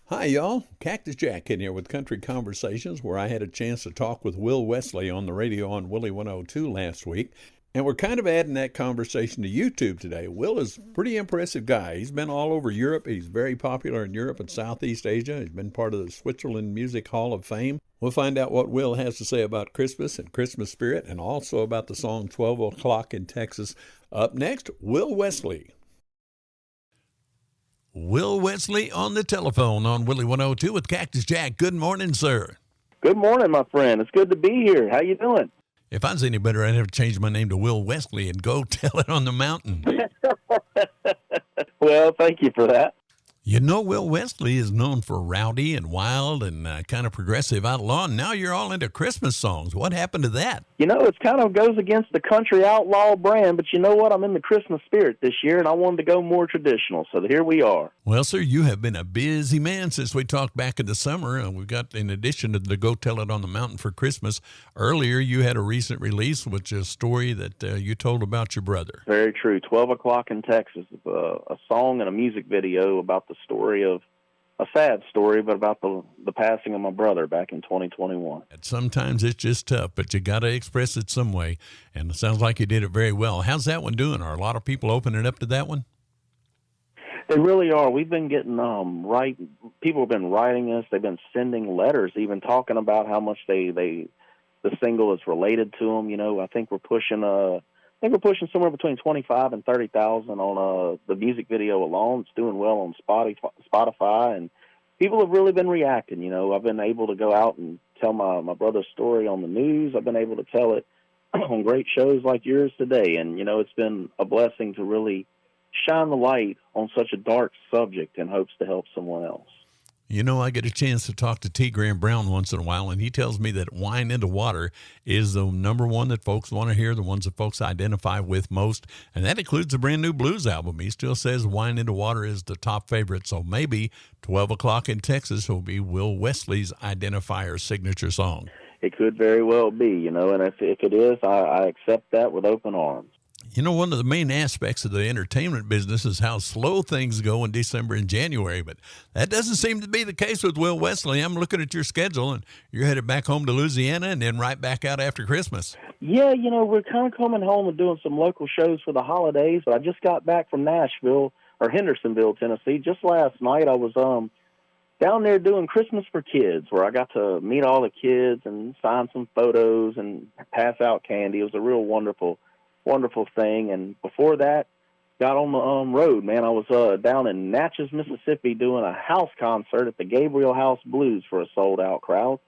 Hi, y'all. Cactus Jack in here with Country Conversations, where I had a chance to talk with Will Wesley on the radio on Willie 102 last week. And we're kind of adding that conversation to YouTube today. Will is a pretty impressive guy. He's been all over Europe. He's very popular in Europe and Southeast Asia. He's been part of the Switzerland Music Hall of Fame. We'll find out what Will has to say about Christmas and Christmas spirit, and also about the song 12 O'Clock in Texas. Up next, Will Wesley. Will Wesley on the telephone on Willie 102 with Cactus Jack. Good morning, sir. Good morning, my friend. It's good to be here. How you doing? If I was any better, I'd have to change my name to Will Wesley and go tell it on the mountain. Well, thank you for that. You know, Will Wesley is known for rowdy and wild and kind of progressive outlaw, and now you're all into Christmas songs. What happened to that? You know, it kind of goes against the country outlaw brand, but you know what? I'm in the Christmas spirit this year, and I wanted to go more traditional, so here we are. Well, sir, you have been a busy man since we talked back in the summer. We've got, in addition to the Go Tell It on the Mountain for Christmas, earlier you had a recent release, which is a story that you told about your brother. Very true. 12 O'Clock in Texas, a song and a music video about the story of a sad story, but about the passing of my brother back in 2021. And sometimes it's just tough, but you got to express it some way, and it sounds like you did it very well. How's that one doing? Are a lot of people opening up to that one? They really are. We've been getting people have been writing us. They've been sending letters, even talking about how much the single is related to them. You know, I think we're pushing somewhere between 25 and 30,000 on the music video alone. It's doing well on Spotify, and people have really been reacting. You know, I've been able to go out and tell my brother's story on the news. I've been able to tell it on great shows like yours today, and you know, it's been a blessing to really shine the light on such a dark subject in hopes to help someone else. You know, I get a chance to talk to T. Graham Brown once in a while, and he tells me that Wine into Water is the number one that folks want to hear, the ones that folks identify with most, and that includes the brand new blues album. He still says Wine into Water is the top favorite, so maybe 12 O'Clock in Texas will be Will Wesley's identifier signature song. It could very well be, you know, and if it is, I accept that with open arms. You know, one of the main aspects of the entertainment business is how slow things go in December and January, but that doesn't seem to be the case with Will Wesley. I'm looking at your schedule, and you're headed back home to Louisiana and then right back out after Christmas. Yeah, you know, we're kind of coming home and doing some local shows for the holidays, but I just got back from Hendersonville, Tennessee. Just last night I was down there doing Christmas for Kids, where I got to meet all the kids and sign some photos and pass out candy. It was a real wonderful thing. And before that, got on the road, man. I was down in Natchez, Mississippi, doing a house concert at the Gabriel House Blues for a sold-out crowd.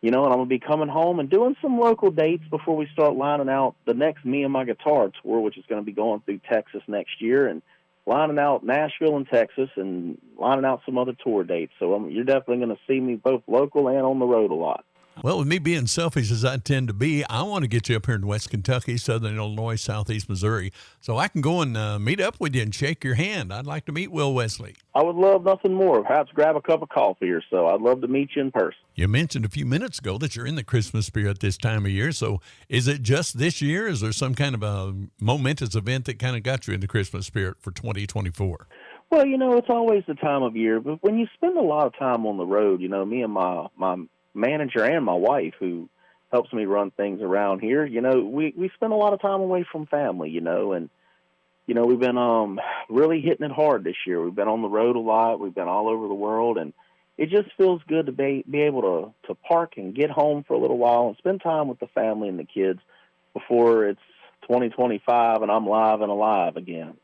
You know, and I'm going to be coming home and doing some local dates before we start lining out the next Me and My Guitar tour, which is going to be going through Texas next year, and lining out Nashville and Texas, and lining out some other tour dates. So you're definitely going to see me both local and on the road a lot. Well, with me being selfish as I tend to be, I want to get you up here in West Kentucky, Southern Illinois, Southeast Missouri, so I can go and meet up with you and shake your hand. I'd like to meet Will Wesley. I would love nothing more. Perhaps grab a cup of coffee or so. I'd love to meet you in person. You mentioned a few minutes ago that you're in the Christmas spirit this time of year, so is it just this year? Is there some kind of a momentous event that kind of got you in the Christmas spirit for 2024? Well, you know, it's always the time of year, but when you spend a lot of time on the road, you know, me and my manager and my wife, who helps me run things around here, you know, we spend a lot of time away from family, you know, and, you know, we've been really hitting it hard this year. We've been on the road a lot. We've been all over the world, and it just feels good to be able to park and get home for a little while and spend time with the family and the kids before it's 2025 and I'm live and alive again.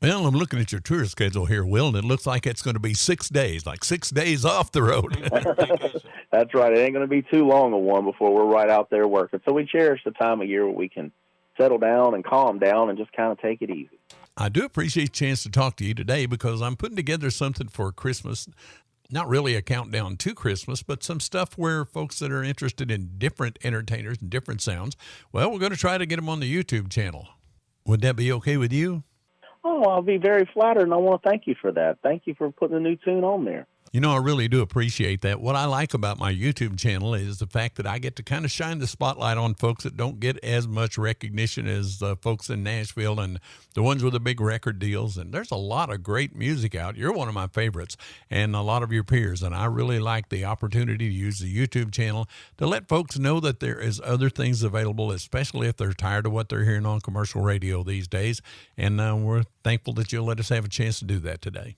Well, I'm looking at your tour schedule here, Will, and it looks like it's going to be 6 days, like 6 days off the road. That's right. It ain't going to be too long a one before we're right out there working. So we cherish the time of year where we can settle down and calm down and just kind of take it easy. I do appreciate a chance to talk to you today because I'm putting together something for Christmas. Not really a countdown to Christmas, but some stuff where folks that are interested in different entertainers and different sounds, well, we're going to try to get them on the YouTube channel. Would that be okay with you? Oh, I'll be very flattered, and I want to thank you for that. Thank you for putting a new tune on there. You know, I really do appreciate that. What I like about my YouTube channel is the fact that I get to kind of shine the spotlight on folks that don't get as much recognition as the folks in Nashville and the ones with the big record deals. And there's a lot of great music out. You're one of my favorites and a lot of your peers. And I really like the opportunity to use the YouTube channel to let folks know that there is other things available, especially if they're tired of what they're hearing on commercial radio these days. And we're thankful that you'll let us have a chance to do that today.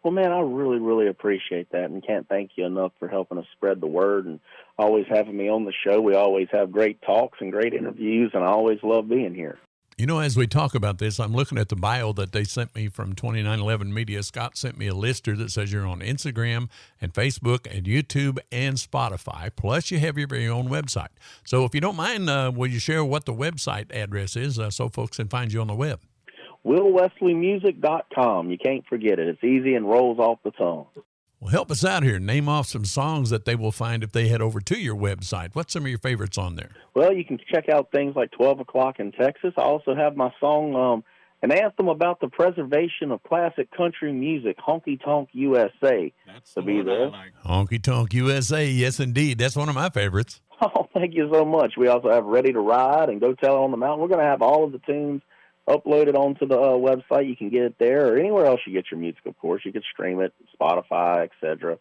Well, man, I really, really appreciate that and can't thank you enough for helping us spread the word and always having me on the show. We always have great talks and great interviews, and I always love being here. You know, as we talk about this, I'm looking at the bio that they sent me from 2911 Media. Scott sent me a lister that says you're on Instagram and Facebook and YouTube and Spotify, plus you have your very own website. So if you don't mind, will you share what the website address is so folks can find you on the web? WillWesleyMusic.com. You can't forget it. It's easy and rolls off the tongue. Well, help us out here. Name off some songs that they will find if they head over to your website. What's some of your favorites on there? Well, you can check out things like 12 O'Clock in Texas. I also have my song, an anthem about the preservation of classic country music, Honky Tonk USA. That's the one I like. Honky Tonk USA, yes, indeed. That's one of my favorites. Oh, thank you so much. We also have Ready to Ride and Go Tell It on the Mountain. We're going to have all of the tunes uploaded onto the website. You can get it there or anywhere else you get your music, of course. You can stream it, Spotify, etc.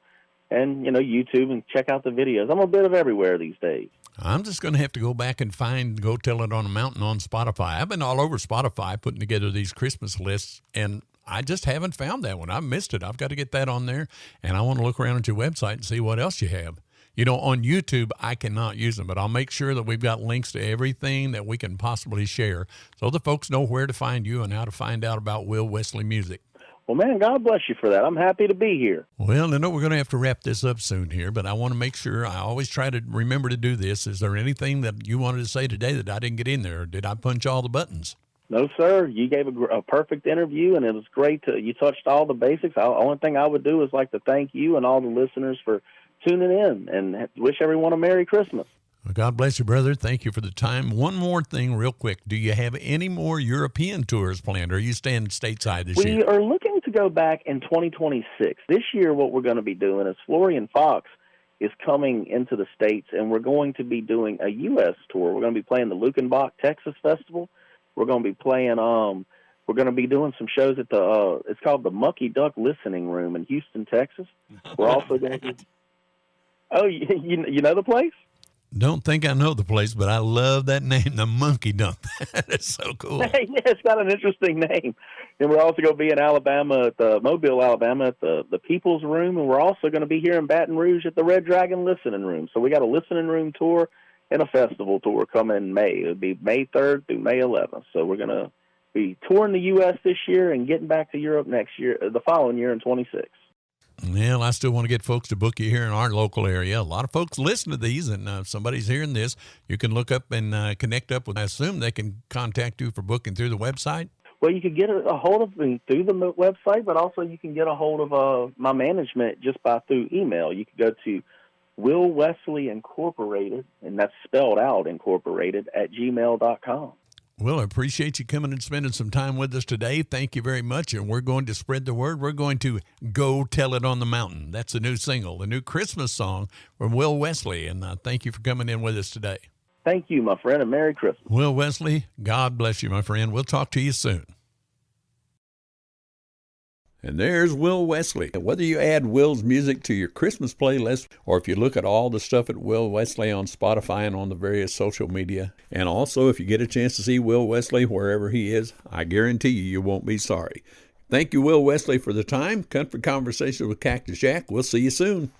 And, YouTube and check out the videos. I'm a bit of everywhere these days. I'm just going to have to go back and find Go Tell It on a Mountain on Spotify. I've been all over Spotify putting together these Christmas lists, and I just haven't found that one. I've missed it. I've got to get that on there, and I want to look around at your website and see what else you have. On YouTube, I cannot use them, but I'll make sure that we've got links to everything that we can possibly share so the folks know where to find you and how to find out about Will Wesley music. Well, man, God bless you for that. I'm happy to be here. Well, I know we're going to have to wrap this up soon here, but I want to make sure I always try to remember to do this. Is there anything that you wanted to say today that I didn't get in there? Or did I punch all the buttons? No, sir. You gave a perfect interview, and it was great. You touched all the basics. The only thing I would do is like to thank you and all the listeners for tuning in and wish everyone a Merry Christmas. Well, God bless you, brother. Thank you for the time. One more thing real quick. Do you have any more European tours planned, or are you staying stateside this year? We are looking to go back in 2026. This year what we're going to be doing is Florian Fox is coming into the States, and we're going to be doing a U.S. tour. We're going to be playing the Lukenbach, Texas Festival. We're going to be playing we're going to be doing some shows at it's called the Mucky Duck Listening Room in Houston, Texas. We're also going to Oh, you know the place? Don't think I know the place, but I love that name, the Monkey Dump. That's so cool. Yeah, it's got an interesting name. And we're also going to be in Alabama, at Mobile, Alabama, at the People's Room, and we're also going to be here in Baton Rouge at the Red Dragon Listening Room. So we got a listening room tour and a festival tour coming in May. It'll be May 3rd through May 11th. So we're going to be touring the U.S. this year and getting back to Europe next year, the following year in 26. Well, I still want to get folks to book you here in our local area. A lot of folks listen to these, and if somebody's hearing this, you can look up and connect up with. I assume they can contact you for booking through the website. Well, you can get a hold of me through the website, but also you can get a hold of my management just through email. You can go to Will Wesley Incorporated, and that's spelled out Incorporated, @gmail.com. Well, I appreciate you coming and spending some time with us today. Thank you very much, and we're going to spread the word. We're going to Go Tell It on the Mountain. That's a new single, the new Christmas song from Will Wesley, and thank you for coming in with us today. Thank you, my friend, and Merry Christmas. Will Wesley, God bless you, my friend. We'll talk to you soon. And there's Will Wesley. Whether you add Will's music to your Christmas playlist, or if you look at all the stuff at Will Wesley on Spotify and on the various social media, and also if you get a chance to see Will Wesley wherever he is, I guarantee you won't be sorry. Thank you, Will Wesley, for the time. Country Conversations with Cactus Jack. We'll see you soon.